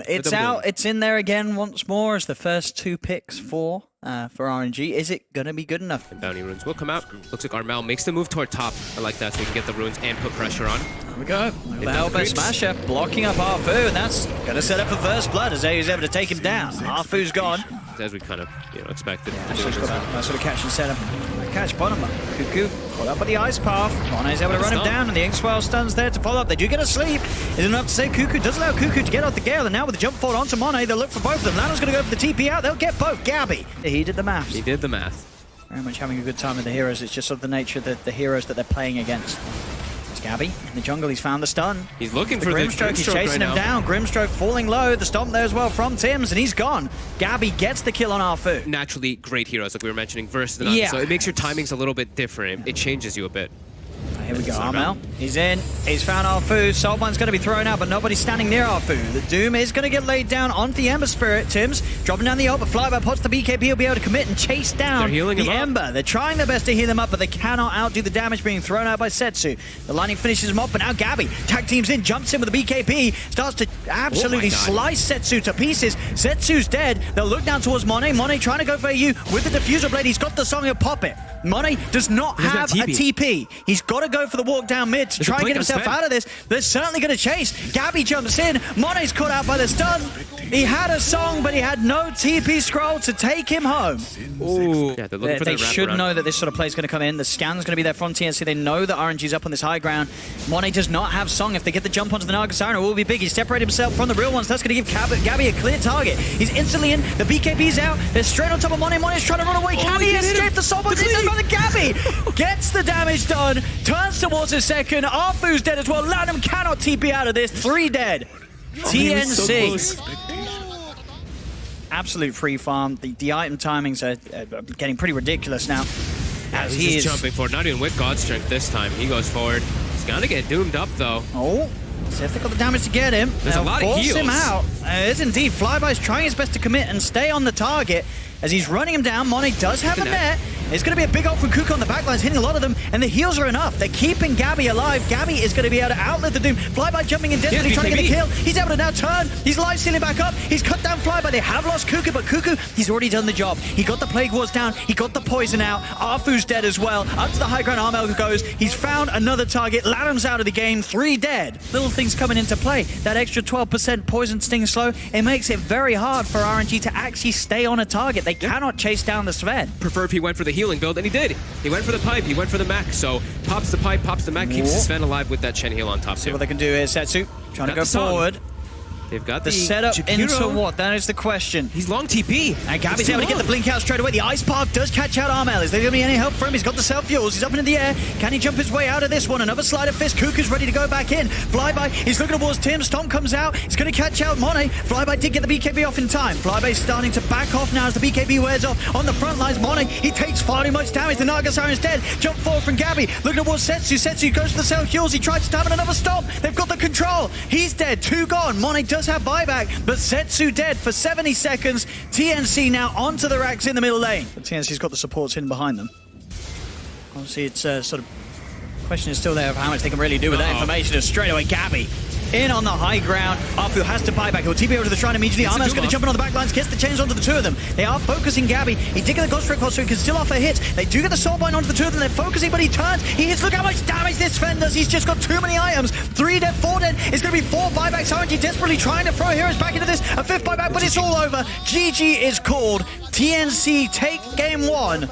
It's out. It's in there again once more as the first 2 picks for RNG. Is it going to be good enough? And bounty runes will come out. Looks like Armel makes the move toward top. I like that, so we can get the runes and put pressure on. There we go. The elbow smasher blocking up Arfu, and that's going to set up for first blood as Eyyou's able to take him down. Arfu's gone. As we kind of expected. Yeah, so he's got a nice sort of catch and set up. Catch bottom up. Kuku caught up by the ice path. Monet's able to run him down, and the X-File stuns there to follow up. They do get a sleep. Is enough to say Kuku does allow Kuku to get off the gale, and now with the jump forward onto Monet, they'll look for both of them. LaNm's going to go for the TP out. They'll get both. Gabbi. He did the maths. He did the math. Very much having a good time with the heroes. It's just sort of the nature of the heroes that they're playing against. It's Gabbi in the jungle. He's found the stun. He's looking for the Grimstroke. He's chasing him down. Grimstroke falling low. The stomp there as well from Tims, and he's gone. Gabbi gets the kill on Arfu. Naturally great heroes, like we were mentioning, versus the none. So it makes your timings a little bit different. It changes you a bit. Here we go, Armel. He's in. He's found Arfu. Soulbine's going to be thrown out, but nobody's standing near Arfu. The Doom is going to get laid down onto the Ember Spirit. Tims dropping down the ult, but Flyby pots the BKB. He'll be able to commit and chase down the Ember. They're trying their best to heal them up, but they cannot outdo the damage being thrown out by Setsu. The lightning finishes him off, but now Gabbi tag teams in, jumps in with the BKB, starts to absolutely slice Setsu to pieces. Setsu's dead. They'll look down towards Monet. Monet trying to go for Eyyou with the diffuser blade. He's got the song, he'll pop it. Monet does not have a TP. He's got to go for the walk down mid to try and get himself out of this. They're certainly going to chase. Gabbi jumps in. Monet's caught out by the stun. He had a song, but he had no TP scroll to take him home. Ooh. Yeah, they should know that this sort of play is going to come in. The scan's going to be there from TNC. They know that RNG's up on this high ground. Monet does not have song. If they get the jump onto the Naga Siren, it will be big. He's separated himself from the real ones. That's going to give Gabbi a clear target. He's instantly in. The BKB's out. They're straight on top of Monet. Monet's trying to run away. Can he escape the Soulbone? It's done by the Gabbi. Gets the damage done. Turns towards his second. Arfu's dead as well. LaNm cannot TP out of this. 3 dead. TNC. Absolute free farm. The item timings are getting pretty ridiculous now. As he is jumping forward, not even with God Strength this time. He goes forward. He's gonna get doomed up though. Oh, see if they got the damage to get him. There's a lot of heals. Force him out. It is indeed. Flyby's trying his best to commit and stay on the target. As he's running him down, Monet does have a net. It's going to be a big ult from Kuku on the backlines, hitting a lot of them, and the heals are enough. They're keeping Gabbi alive. Gabbi is going to be able to outlive the Doom. Flyby jumping in desperately, trying to get a kill. He's able to now turn. He's life stealing back up. He's cut down Flyby. They have lost Kuku, but Kuku, he's already done the job. He got the Plague Wards down. He got the poison out. Arfu's dead as well. Up to the high ground, Armel goes. He's found another target. LaNm's out of the game. 3 dead. Little things coming into play. That extra 12% poison sting slow, it makes it very hard for RNG to actually stay on a target. They cannot chase down the Sven. Prefer if he went for the healing build, and he did. He went for the pipe, he went for the mech, so pops the pipe, pops the mech, keeps the Sven alive with that Shen heal on top. See what they can do here, Setsu. Trying to go forward. They've got the setup into what? That is the question. He's long TP. And Gabbi's able to get the blink out straight away. The ice path does catch out Armel. Is there going to be any help for him? He's got the self-fuels. He's up into the air. Can he jump his way out of this one? Another slide of fist. Kuku's ready to go back in. Flyby, he's looking towards Tim. Stomp comes out. He's going to catch out Monet. Flyby did get the BKB off in time. Flyby's starting to back off now as the BKB wears off. On the front lines, Monet, he takes far too much damage. The Naga Siren's dead. Jump forward from Gabbi. Looking towards Setsu. Setsu goes for the self-fuels. He tries to stab in another stomp. They've got the control. He's dead. 2 gone. Monet does have buyback. But Setsu dead for 70 seconds. TNC now onto the racks in the middle lane. But TNC's got the supports hidden behind them. Obviously, it's sort of question is still there of how much they can really do with that information. Just straight away, Gabbi in on the high ground. Arfu has to buy back. He'll TP over to the shrine immediately. Armel's going to jump in on the back lines, gets the chains onto the 2 of them. They are focusing Gabbi. He did get the Ghost Strike so he can still offer hits. They do get the Soulbind onto the 2 of them. They're focusing, but he turns. He hits. Look how much damage this Sven does. He's just got too many items. 3 dead, 4 dead. It's going to be 4 buybacks. RNG desperately trying to throw heroes back into this. A 5th buyback, but it's all over. GG is called. TNC take game 1.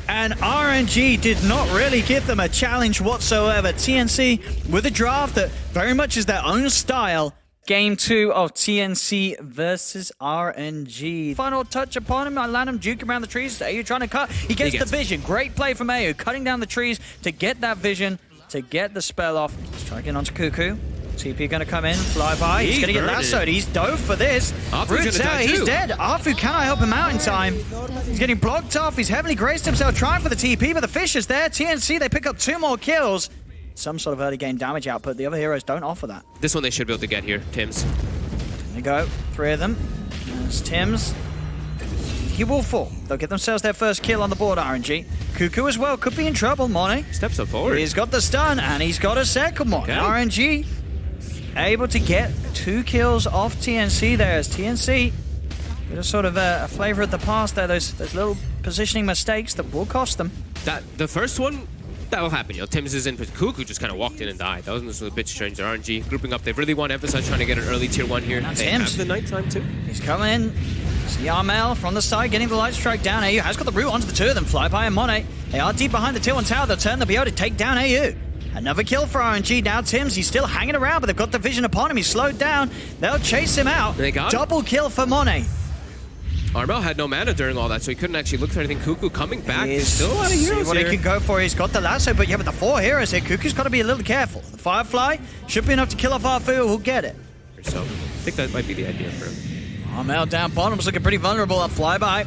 And RNG did not really give them a challenge whatsoever. TNC with a draft that very much is their own style. Game 2 of TNC versus RNG. Final touch upon him. LaNm juking around the trees. Eyyou trying to cut. He gets the vision. Great play from Eyyou. Cutting down the trees to get that vision, to get the spell off. Let's try again onto Kuku. TP going to come in, Flyby. He's going to get lassoed. He's dove for this. Roots out. He's dead. Arfu cannot help him out in time. He's getting blocked off. He's heavily graced himself trying for the TP, but the fish is there. TNC, they pick up 2 more kills. Some sort of early game damage output. The other heroes don't offer that. This one they should be able to get here, Tims. There you go. 3 of them. There's Tims. He will fall. They'll get themselves their first kill on the board, RNG. Kuku as well. Could be in trouble, Monet. Steps up forward. He's got the stun, and he's got a second one. Okay. RNG able to get 2 kills off TNC there, as TNC, bit of sort of a flavor of the past there, those little positioning mistakes that will cost them. The first one, that will happen. You know, Tims is in, but Kuku just kind of walked in and died. That was a bit strange. Their RNG grouping up. They really want to emphasize trying to get an early tier 1 here. They have the nighttime too. He's coming in. See Armel from the side, getting the light strike down. Eyyou has got the root onto the 2 of them. Flyby and Monet. They are deep behind the tier 1 tower. They'll turn. They'll be able to take down Eyyou. Another kill for RNG. Now Tims, he's still hanging around, but they've got the vision upon him. He's slowed down. They'll chase him out. They got double kill for Monet. Armel had no mana during all that, so he couldn't actually look for anything. Kuku coming back. There's still a lot of heroes what here. He can go for. He's got the lasso, but yeah, with the 4 heroes here, Kuku's got to be a little careful. The Firefly should be enough to kill off Arfu. Who'll get it? So I think that might be the idea for him. Armel down bottom's looking pretty vulnerable. A Flyby.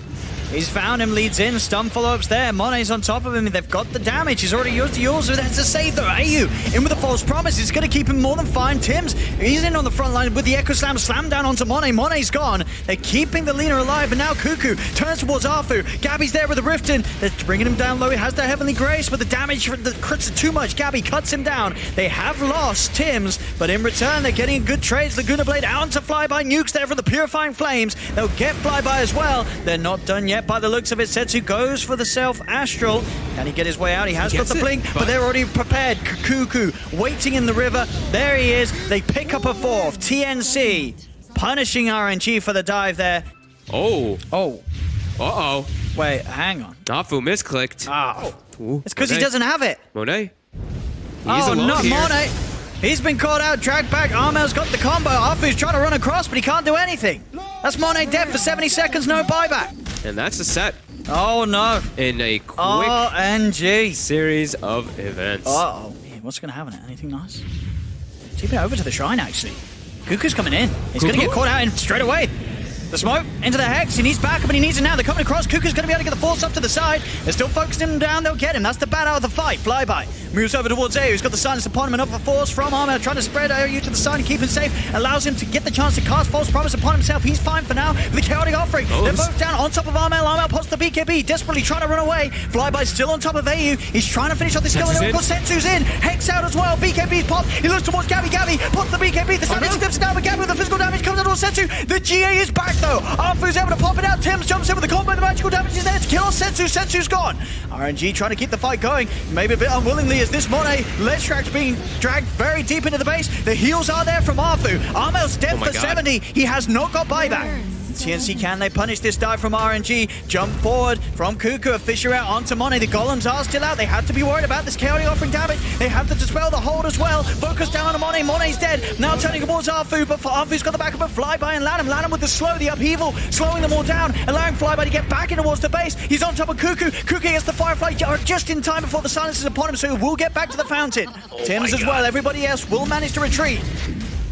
He's found him, leads in, stun follow-ups there. Monet's on top of him, they've got the damage. He's already used the ult, so that's a save though. Eyyou in with a false promise. It's going to keep him more than fine. Tims, he's in on the front line with the Echo Slam down onto Monet. Monet's gone. They're keeping the Lina alive, and now Kuku turns towards Arfu. Gabbi's there with the Rift in. They're bringing him down low. He has the Heavenly Grace, but the damage from the crits are too much. Gabbi cuts him down. They have lost Tims, but in return, they're getting good trades. Laguna Blade out onto Flyby. Nukes there for the Purifying Flames. They'll get Flyby as well. They're not done yet by the looks of it. Setsu goes for the self-astral. Can he get his way out? He has got the blink, but they're already prepared. Kuku waiting in the river. There he is. They pick up a 4th. TNC punishing RNG for the dive there. Oh. Uh-oh. Wait, hang on. Nafu misclicked. Oh. It's because he doesn't have it. Monet. Oh, not Monet. He's been caught out, dragged back. Armel's got the combo. Arfu's trying to run across, but he can't do anything. That's Monet dead for 70 seconds, no buyback. And that's a set. Oh, no. In a quick RNG series of events. Uh-oh. What's going to happen? Anything nice? Keep it over to the shrine, actually. Kuku's coming in. He's going to get caught out in straight away. The smoke into the Hex. He needs backup, but he needs it now. They're coming across. Kuku's going to be able to get the force up to the side. They're still focusing him down. They'll get him. That's the bad out of the fight. Flyby moves over towards Eyyou. He's got the silence upon him. Another force from Armel trying to spread Eyyou to the side and keep him safe. Allows him to get the chance to cast False Promise upon himself. He's fine for now. The Chaotic Offering. They're both down on top of Armel. Armel pots the BKB. Desperately trying to run away. Flyby's still on top of Eyyou. He's trying to finish off this kill. Of course, Setsu's in. Hex out as well. BKB's popped. He looks towards Gabbi. Gabbi pops the BKB. The damage clips down, but Gabbi with the physical damage comes out towards Setsu. The GA is back though. Arfu's able to pop it out. Tims jumps in with the combo. The magical damage is there to kill Setsu. Setsu's gone. RNG trying to keep the fight going. Maybe a bit unwillingly as this Monet ledge track's being dragged very deep into the base. The heals are there from Arfu. Armel's dead for 70. He has not got buyback. TNC, can they punish this dive from RNG? Jump forward from Kuku, a Fisher out onto Monet. The Golems are still out. They have to be worried about this Chaotic Offering damage. They have to dispel the hold as well. Focus down on Monet. Monet's dead. Now turning towards Arfu, but Arfu's got the backup of Flyby and LaNm. LaNm with the slow, the upheaval, slowing them all down, allowing Flyby to get back in towards the base. He's on top of Kuku. Kuku gets the Firefly just in time before the silence is upon him, so he will get back to the fountain. Tims as well. Everybody else will manage to retreat.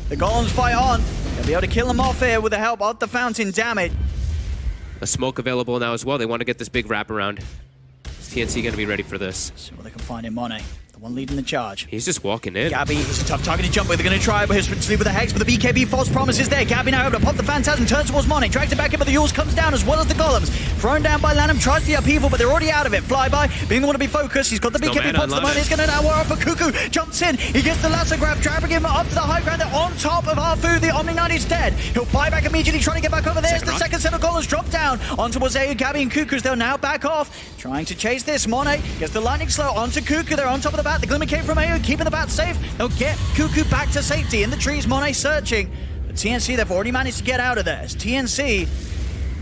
The Golems fight on. They'll be able to kill him off here with the help of the fountain damage. A smoke available now as well. They want to get this big wraparound. Is TNC going to be ready for this? See what they can find in Monet. The one leading the charge. He's just walking in. Gabbi is a tough target to jump with. They're going to try, but he'll sleep with the Hex, but the BKB False Promise is there. Gabbi now able to pop the Phantasm, turns towards Monet, drags it back in, but the Yules comes down as well as the Golems. Thrown down by LaNm, tries the upheaval, but they're already out of it. Flyby, being the one to be focused. He's got the BKB, pops the Monet. He's going to now war up, but Kuku jumps in. He gets the lasso grab, dragging him up to the high ground. They're on top of Arfu. The Omni Knight is dead. He'll buy back immediately, trying to get back over there. The second set of Golems drop down onto Eyyou, Gabbi, and Kuku's. They'll now back off, trying to chase this. Monet gets the lightning slow onto Kuku. They're on top of the bat. The Glimmer came from Eyyou, keeping the bat safe. They'll get Kuku back to safety. In the trees, Monet searching. But TNC, they've already managed to get out of there. As TNC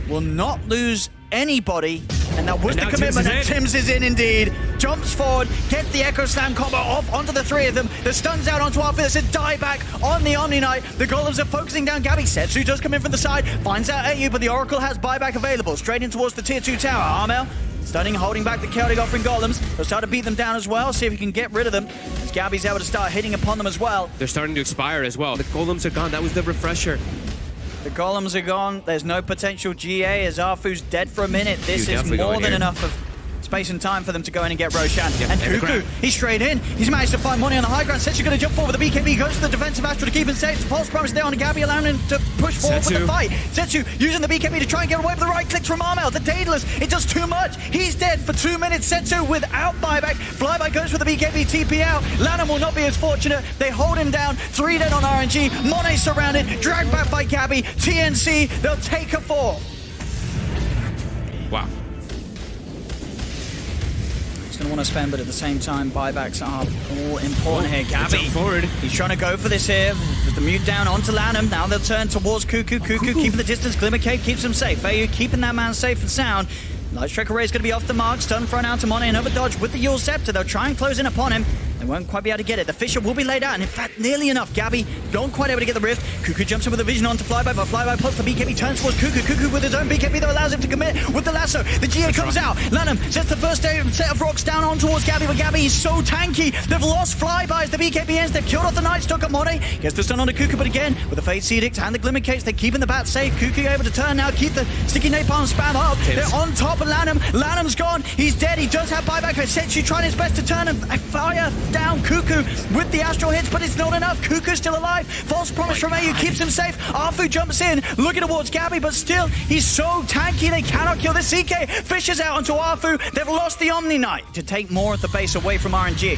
will not lose anybody. And that was the commitment. Tims is in indeed. Jumps forward, gets the Echo Slam combo off onto the 3 of them. The stun's out onto Arfu. There's a die back on the Omni Knight. The Golems are focusing down Gabbi. Setsu does come in from the side, finds out Eyyou, but the Oracle has buyback available. Straight in towards the tier 2 tower. Armel stunning, holding back the Chaotic Offering Golems. They'll start to beat them down as well, see if he can get rid of them. As Gabbi's able to start hitting upon them as well. They're starting to expire as well. The Golems are gone. That was the refresher. The Golems are gone. There's no potential GA as Arfu's dead for a minute. This is more than enough of space and time for them to go in and get Roshan. Yeah, and the Kuku, grab. he's straight in. He's managed to find Monet on the high ground. Setsu going to jump forward with the BKB, goes to the defensive Astral to keep him safe. False promise there on Gabbi, allowing him to push forward with the fight. Setsu using the BKB to try and get away with the right clicks from Armel. The Daedalus, it does too much. He's dead for 2 minutes. Setsu without buyback. Flyby goes for the BKB TP out. LaNm will not be as fortunate. They hold him down. 3 dead on RNG. Monet surrounded, dragged back by Gabbi. TNC, they'll take a fall. Wow. He's going to want to spend, but at the same time, buybacks are all important here. Gabbi, forward. He's trying to go for this here. With the mute down onto LaNm. Now they'll turn towards Kuku. Kuku keeping the distance. Glimmer Cape keeps him safe. Eyyou keeping that man safe and sound. Light Strike Array is going to be off the mark. Stun thrown out to Monet. Another dodge with the Eyyou Scepter. They'll try and close in upon him. They won't quite be able to get it. The Fisher will be laid out, and in fact, nearly enough. Gabbi don't quite able to get the rift. Kuku jumps in with a vision onto Flyby, but Flyby puts the BKB, turns towards Kuku. Kuku with his own BKB that allows him to commit with the lasso. The GA comes out. LaNm sets the first set of rocks down on towards Gabbi, but Gabbi is so tanky. They've lost Flyby as the BKB ends. They've killed off the Night Stalker. Monet gets the stun onto Kuku, but again, with the Fate's Edict and the Glimmer Case, they're keeping the bat safe. Kuku able to turn now, keep the sticky napalm spam up. They're on top of LaNm. LaNm's gone. He's dead. He does have buyback. Setsu trying his best to turn and fire down Kuku with the astral hits, but it's not enough. Kuku's still alive. False promise from Eyyou keeps him safe. Arfu jumps in, looking towards Gabbi, but still, he's so tanky they cannot kill the CK. Fishes out onto Arfu. They've lost the Omni Knight to take more of the base away from RNG.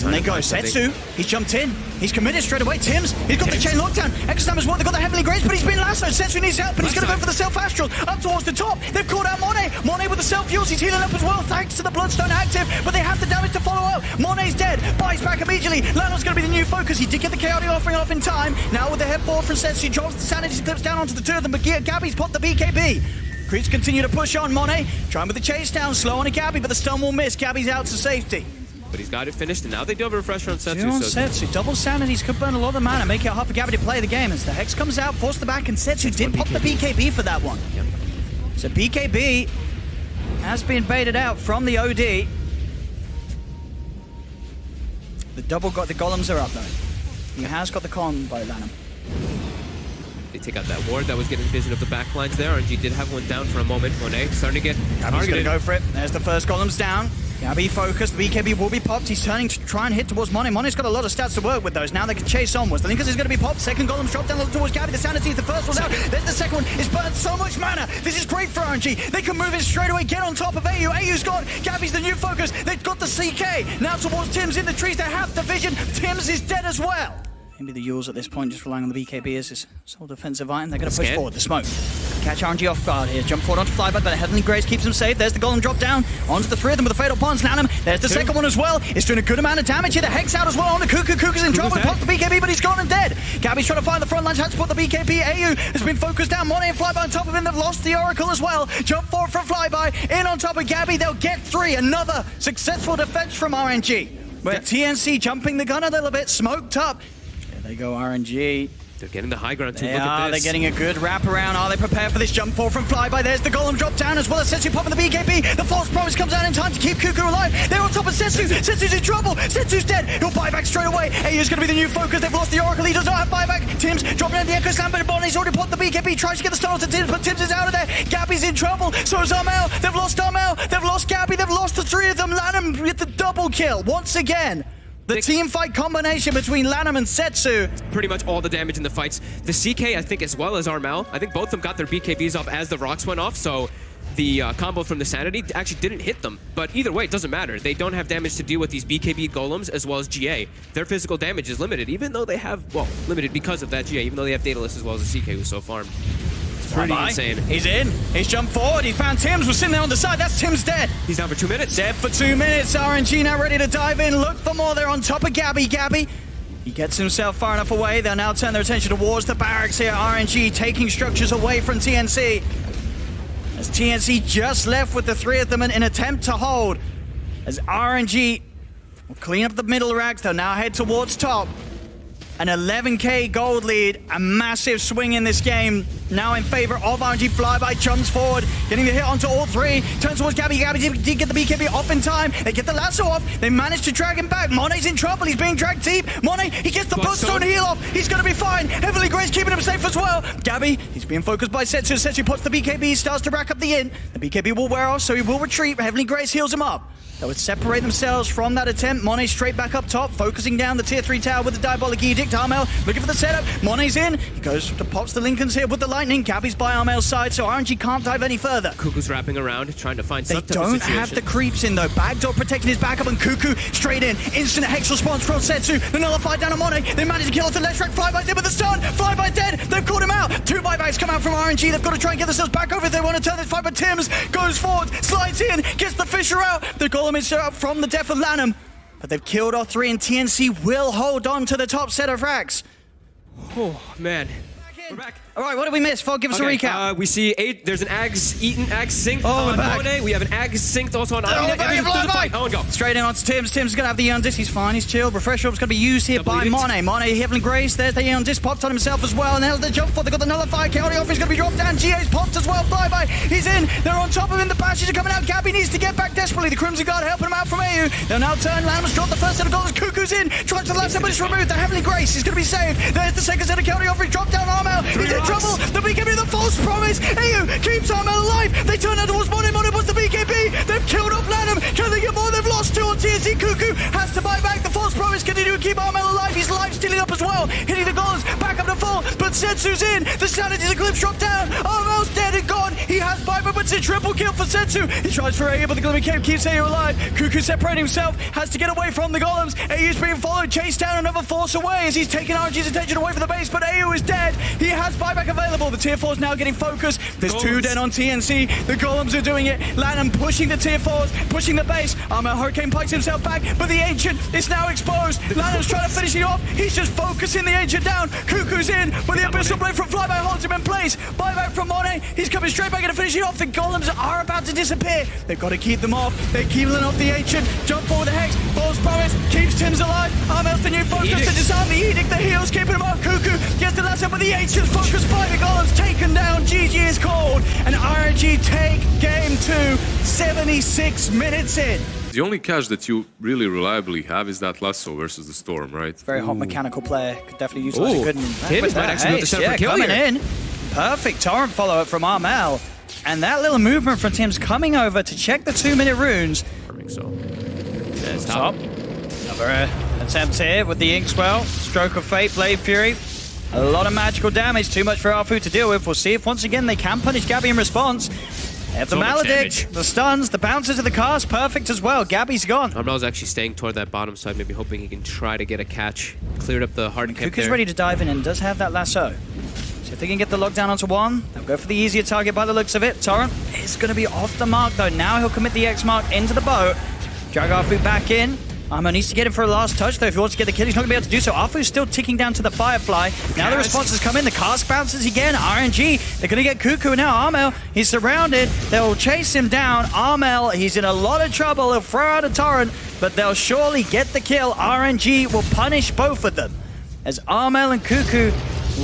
And they go, Setsu, he's jumped in. He's committed straight away. Tims, he's got the chain lockdown. Exosam as well, they've got the Heavenly Grace, but he's been lassoed. Setsu needs help, and he's going to go for the Self-Astral. Up towards the top, they've called out Monet. Monet with the Self-Fuels, he's healing up as well, thanks to the Bloodstone active, but they have the damage to follow up. Monet's dead, buys back immediately. LaNm's going to be the new focus. He did get the Chaotic offering off in time. Now with the head forward from Setsu, he drops the Sanity clips down onto the two of them, but Gabbi's popped the BKB. Creeps continue to push on Monet, trying with the chase down, slow on a Gabbi, but the stun will miss. Gabbi's out to safety. But he's got it finished, and now they do have a refresher on Setsu. Setsu. Double Sanities could burn a lot of mana, make it hard for Gabbi to play the game. As the Hex comes out, force the back, and Setsu did pop the BKB for that one. Yep. So BKB has been baited out from the OD. The golems are up though. He has got the con by LaNm. They take out that ward that was getting vision of the backlines there. RNG did have one down for a moment. Monet starting to get Gabbi's going to go for it. There's the first golems down. Gabbi focused, the BKB will be popped. He's turning to try and hit towards Monet. Monet's got a lot of stats to work with those. Now they can chase onwards. The Linkers is going to be popped. Second golem's dropped down towards Gabbi. The Sanity, the first one's out. There's the second one. It's burned so much mana. This is great for RNG. They can move in straight away, get on top of Eyyou. Eyyou's gone. Gabbi's the new focus. They've got the CK. Now towards Tims in the trees. They have the vision. Tims is dead as well. Maybe the Eyyou's at this point just relying on the BKB as his sole defensive item. They're going to push forward. The smoke. Catch RNG off guard here. Jump forward onto Flyby, but the Heavenly Grace keeps him safe. There's the golem drop down onto the three of them with the Fatal Bonds. LaNm, there's the second one as well. It's doing a good amount of damage here. The Hex out as well on the Kuku. Kuku's in trouble. He popped the BKB, but he's gone and dead. Gabbi's trying to find the front lines. Had to put the BKB. Eyyou has been focused down. Monet and Flyby on top of him. They've lost the Oracle as well. Jump forward from Flyby. In on top of Gabbi. They'll get 3. Another successful defense from RNG. But TNC jumping the gun a little bit. Smoked up. There they go, RNG. They're getting the high ground too. They Look at this. They're getting a good wrap around. Are they prepared for this jump forward from Flyby? There's the golem drop down as well as Setsu popping the BKB. The false promise comes out in time to keep Kuku alive. They're on top of Setsu. Setsu's in trouble. Setsu's dead. He'll buy back straight away. Eyyou's going to be the new focus. They've lost the Oracle. He does not have buyback. Tims dropping in the Echo Slam, but Bonnie's already popped the BKB. Tries to get the stun onto Tims, but Tims is out of there. Gabbi's in trouble. So is Armel. They've lost Armel. They've lost Gabbi. They've lost the 3 of them. LaNm with the double kill once again. The team fight combination between LaNm and Setsu. Pretty much all the damage in the fights. The CK, I think, as well as Armel, I think both of them got their BKBs off as the rocks went off, so the combo from the Sanity actually didn't hit them. But either way, it doesn't matter. They don't have damage to deal with these BKB golems as well as GA. Their physical damage is limited, even though they have, well, limited because of that GA, even though they have Daedalus as well as the CK who's so farmed. Pretty insane. He's in. He's jumped forward. He found Tims. Was sitting there on the side. That's Tims dead. He's down for 2 minutes. Dead for 2 minutes. RNG now ready to dive in. Look for more. They're on top of Gabbi. Gabbi, he gets himself far enough away. They'll now turn their attention towards the barracks here. RNG taking structures away from TNC. As TNC just left with the 3 of them in an attempt to hold. As RNG will clean up the middle racks. They'll now head towards top. An 11k gold lead, a massive swing in this game. Now in favor of RNG. Flyby jumps forward, getting the hit onto all three. Turns towards Gabbi. Gabbi did get the BKB off in time. They get the lasso off. They manage to drag him back. Monet's in trouble. He's being dragged deep. Monet, he gets the bloodstone heal off. He's going to be fine. Heavenly Grace keeping him safe as well. Gabbi, he's being focused by Setsu. Setsu puts the BKB, starts to rack up the in. The BKB will wear off, so he will retreat. Heavenly Grace heals him up. They would separate themselves from that attempt. Monet straight back up top, focusing down the tier 3 tower with the Diabolic Edict. Armel looking for the setup. Monet's in. He goes to pops the Lincolns here with the lightning. Gabbi's by Armel's side, so RNG can't dive any further. Kuku's wrapping around, trying to find They some type of don't situation. have the creeps in though. Backdoor protecting his backup, and Kuku straight in. Instant hex response from Setsu. The nullified down on Monet. They manage to kill off the left track. Flyby's in with the stun. Flyby dead. They've caught him out. 2 buybacks come out from RNG. They've got to try and get themselves back over if they want to turn this fight. But Tim's goes forward, slides in, gets the Fisher out. The Golem is up from the death of LaNm. But they've killed off 3, and TNC will hold on to the top set of racks. Oh, man. We're back. All right, what did we miss? Fog, give us a recap. We see there's an Ags eaten, Ags synced we're on back. Monet. We have an Ags synced also on Oh, Armel. There's a fight. Oh, and go. Straight in onto Tims. Tims is going to have the Eon Disc. He's fine. He's chilled. Refresh Orb's going to be used here by Monet. Monet, Heavenly Grace. There's the Eon Disc popped on himself as well. And there's the jump for. They've got the Nullifier. County off. He's going to be dropped down. GA's popped as well. Flyby. He's in. They're on top of him. The bashes are coming out. Gabbi needs to get back desperately. The Crimson Guard helping him out from Eyyou. They'll now turn. LaNm's dropped the first set of goals. Kuku's in. Tries to the last set, but it's removed. The Heavenly Grace is going to be saved. There's the second set of County off. He's dropped down Armel. He's in trouble. The BKB, the false promise. Eyyou keeps Armel alive. They turn out towards Monet. Monet wants the BKB. They've killed off LaNm. Can they get more? They've lost 2 on TNC. Kuku has to buy back the false promise. Continue to keep Armel alive. He's life stealing up as well. Hitting the goals. Back up to full. But Setsu's in. The Sanity's Eclipse dropped down. Armel's dead and gone. He has buyback, but it's a triple kill for Setsu. He tries for Eyyou, but the Glimmer Cave keeps Eyyou alive. Kuku separating himself. Has to get away from the golems. Eyyou's being followed. Chased down another force away as he's taking RNG's attention away from the base, but Eyyou is dead. He has buyback available. The tier 4's now getting focused. There's 2 dead on TNC. The golems are doing it. LaNm pushing the tier 4s, pushing the base. Armel Hurricane pikes himself back, but the Ancient is now exposed. LaNm's trying to finish it off. He's just focusing the Ancient down. Kuku's in, but the Abyssal Blade from Flyby holds him in place. Buyback from Monet. He's coming straight back in to finish it off. The golems are about to disappear. They've got to keep them off. They're keeping off the Ancient. Jump forward the Hex. False promise. Keeps Tim's alive. Armel's the new focus to disarm the Edict. The heals keeping him up. Kuku gets the last up, but the Ancient's focused by the golems. Taken down. GG is called. And RNG take game 2. 76 minutes in. The only catch that you really reliably have is that lasso versus the Storm, right? Very hot mechanical player. Could definitely use a good Tims might actually be able to set up a kill coming here. in. Perfect torrent follow-up from Armel. And that little movement from Tim's coming over to check the 2-minute runes. I think so. There's Top. top. Another attempt here with the Inkswell. Stroke of Fate, Blade Fury. A lot of magical damage. Too much for Arfu to deal with. We'll see if once again they can punish Gabbi in response. They have the Maledict, the stuns, the bounces of the cast, perfect as well. Gabbi's gone. Armel's actually staying toward that bottom side, maybe hoping he can try to get a catch. Cleared up the hard camp Kuku's there. ready to dive in and does have that lasso. So if they can get the lockdown onto 1, they'll go for the easier target by the looks of it. Torrent is going to be off the mark though. Now he'll commit the X mark into the boat. Drag Arfu back in. Armel needs to get him for a last touch, though. If he wants to get the kill, he's not going to be able to do so. Arfu's still ticking down to the Firefly. Now the responses come in. The cast bounces again. RNG, they're going to get Kuku now. Armel, he's surrounded. They'll chase him down. Armel, he's in a lot of trouble. He'll throw out a torrent, but they'll surely get the kill. RNG will punish both of them. As Armel and Kuku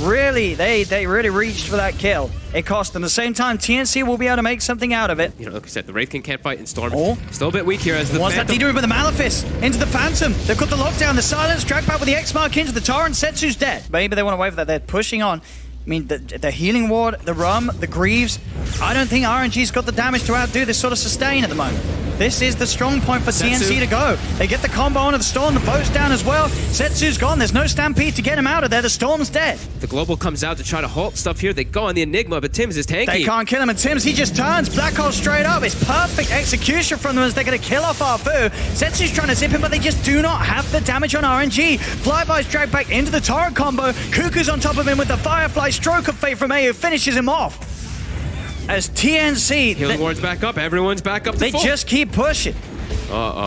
really, they really reached for that kill. It cost them. At the same time, TNC will be able to make something out of it. You know, like I said, the Wraith King can't fight in Storm. Oh. Still a bit weak here as the Wants that Phantom. leader with the Malefice into the Phantom. They've got the lockdown, the silence, drag back with the X mark into the Torrent. Setsu's dead. Maybe they want to wait for that. They're pushing on. I mean, the Healing Ward, the Rum, the Greaves. I don't think RNG's got the damage to outdo this sort of sustain at the moment. This is the strong point for TNC to go. They get the combo onto the Storm, the boat's down as well. Setsu's gone, there's no Stampede to get him out of there. The Storm's dead. The Global comes out to try to halt stuff here. They go on the Enigma, but Tim's is tanky. They can't kill him, and Tims, he just turns. Black Hole straight up. It's perfect execution from them as they're going to kill off Arfu. Setsu's trying to zip him, but they just do not have the damage on RNG. Flyby's dragged back into the Torrent combo. Kuku's on top of him with the Firefly. Stroke of Fate from Eyyou finishes him off. As TNC... Healing Ward's back up. Everyone's back up to They full. just keep pushing.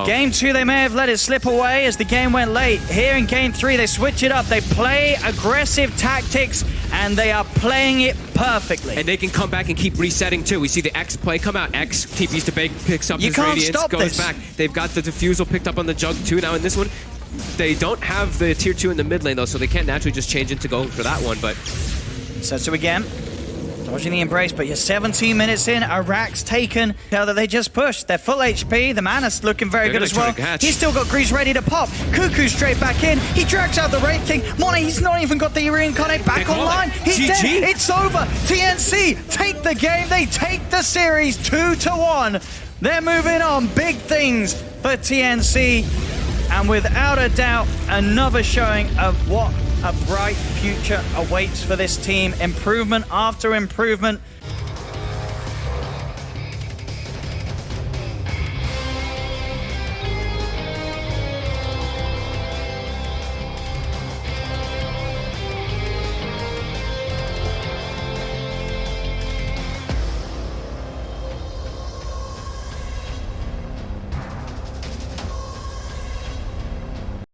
Game 2, they may have let it slip away as the game went late. Here in Game 3, they switch it up. They play aggressive tactics, and they are playing it perfectly. And they can come back and keep resetting, too. We see the X play come out. X, TP's to bake, picks up You his can't Radiance, stop goes this. back. They've got the Diffusal picked up on the Jug, too. Now in this one, They don't have the tier 2 in the mid lane though, so they can't naturally just change into going for that one, but Setsu again. Dodging the embrace, but you're 17 minutes in. Iraq's taken. Tell that they just pushed. They're full HP. The mana's looking very They're good gonna as try well. to catch. He's still got Grease ready to pop. Kuku straight back in. He drags out the Wraith King. Monet, he's not even got the reincarnate back They call online. it. He's GG. dead. It's over. TNC take the game. They take the series 2-1. They're moving on. Big things for TNC. And without a doubt, another showing of what a bright future awaits for this team. Improvement after improvement.